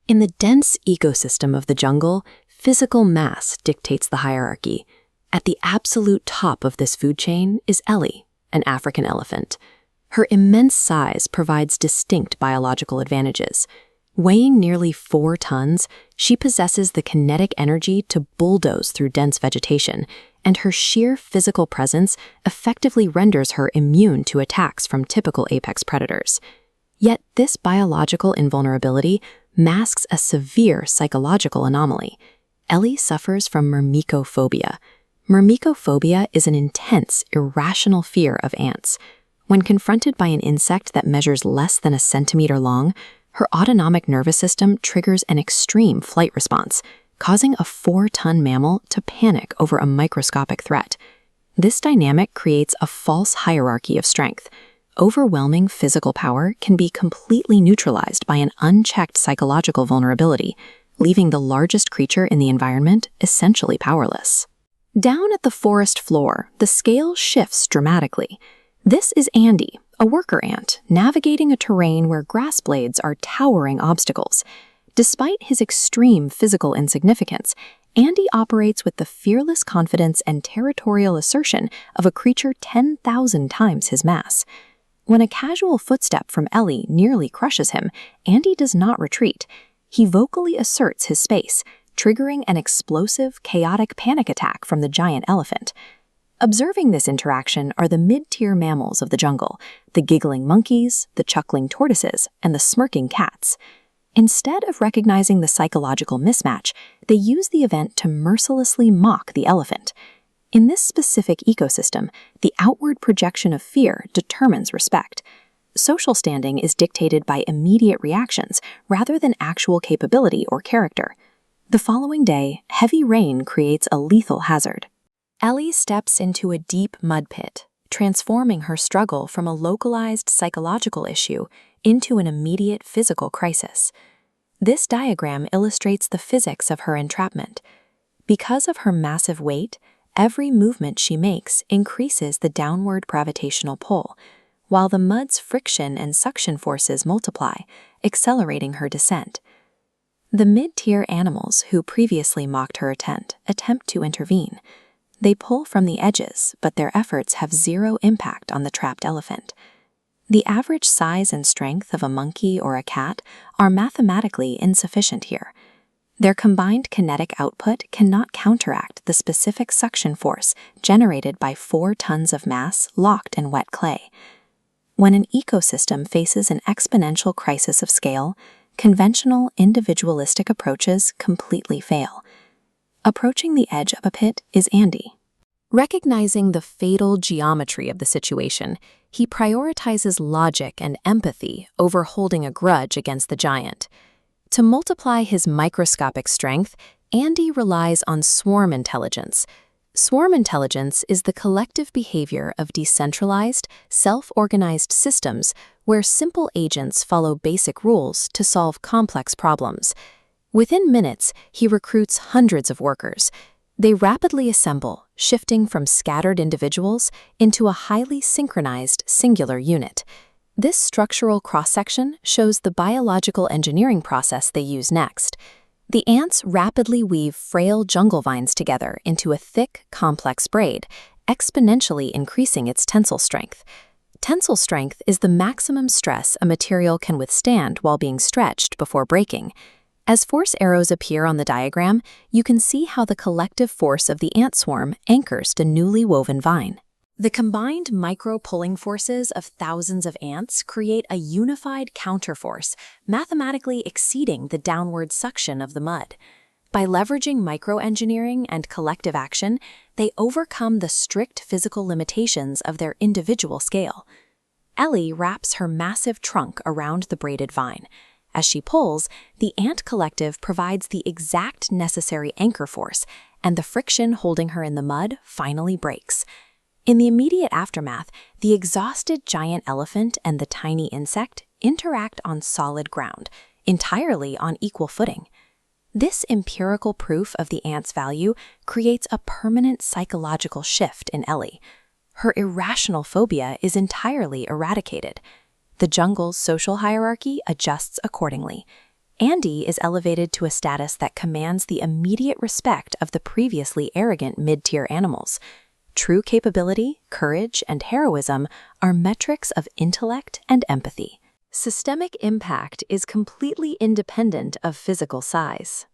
In the dense ecosystem of the jungle, physical mass dictates the hierarchy. At the absolute top of this food chain is Ellie, an African elephant. Her immense size provides distinct biological advantages. Weighing nearly 4 tons, she possesses the kinetic energy to bulldoze through dense vegetation, and her sheer physical presence effectively renders her immune to attacks from typical apex predators. Yet this biological invulnerability masks a severe psychological anomaly. Ellie suffers from myrmecophobia. Myrmecophobia is an intense, irrational fear of ants. When confronted by an insect that measures less than a centimeter long, her autonomic nervous system triggers an extreme flight response, causing a 4-ton mammal to panic over a microscopic threat. This dynamic creates a false hierarchy of strength. Overwhelming physical power can be completely neutralized by an unchecked psychological vulnerability, leaving the largest creature in the environment essentially powerless. Down at the forest floor, the scale shifts dramatically. This is Andy, a worker ant, navigating a terrain where grass blades are towering obstacles. Despite his extreme physical insignificance, Andy operates with the fearless confidence and territorial assertion of a creature 10,000 times his mass. When a casual footstep from Ellie nearly crushes him, Andy does not retreat. He vocally asserts his space, triggering an explosive, chaotic panic attack from the giant elephant. Observing this interaction are the mid-tier mammals of the jungle, the giggling monkeys, the chuckling tortoises, and the smirking cats. Instead of recognizing the psychological mismatch, they use the event to mercilessly mock the elephant. In this specific ecosystem, the outward projection of fear determines respect. Social standing is dictated by immediate reactions rather than actual capability or character. The following day, heavy rain creates a lethal hazard. Ellie steps into a deep mud pit, transforming her struggle from a localized psychological issue into an immediate physical crisis. This diagram illustrates the physics of her entrapment. Because of her massive weight, every movement she makes increases the downward gravitational pull, while the mud's friction and suction forces multiply, accelerating her descent. The mid-tier animals who previously mocked her attempt to intervene. They pull from the edges, but their efforts have zero impact on the trapped elephant. The average size and strength of a monkey or a cat are mathematically insufficient here. Their combined kinetic output cannot counteract the specific suction force generated by 4 tons of mass locked in wet clay. When an ecosystem faces an exponential crisis of scale, conventional individualistic approaches completely fail. Approaching the edge of a pit is Andy. Recognizing the fatal geometry of the situation, he prioritizes logic and empathy over holding a grudge against the giant. To multiply his microscopic strength, Andy relies on swarm intelligence. Swarm intelligence is the collective behavior of decentralized, self-organized systems where simple agents follow basic rules to solve complex problems. Within minutes, he recruits hundreds of workers. They rapidly assemble, shifting from scattered individuals into a highly synchronized singular unit. This structural cross-section shows the biological engineering process they use next. The ants rapidly weave frail jungle vines together into a thick, complex braid, exponentially increasing its tensile strength. Tensile strength is the maximum stress a material can withstand while being stretched before breaking. As force arrows appear on the diagram, you can see how the collective force of the ant swarm anchors the newly woven vine. The combined micro-pulling forces of thousands of ants create a unified counterforce, mathematically exceeding the downward suction of the mud. By leveraging microengineering and collective action, they overcome the strict physical limitations of their individual scale. Ellie wraps her massive trunk around the braided vine. As she pulls, the ant collective provides the exact necessary anchor force, and the friction holding her in the mud finally breaks. In the immediate aftermath, the exhausted giant elephant and the tiny insect interact on solid ground, entirely on equal footing. This empirical proof of the ant's value creates a permanent psychological shift in Ellie. Her irrational phobia is entirely eradicated. The jungle's social hierarchy adjusts accordingly. Andy is elevated to a status that commands the immediate respect of the previously arrogant mid-tier animals. True capability, courage, and heroism are metrics of intellect and empathy. Systemic impact is completely independent of physical size.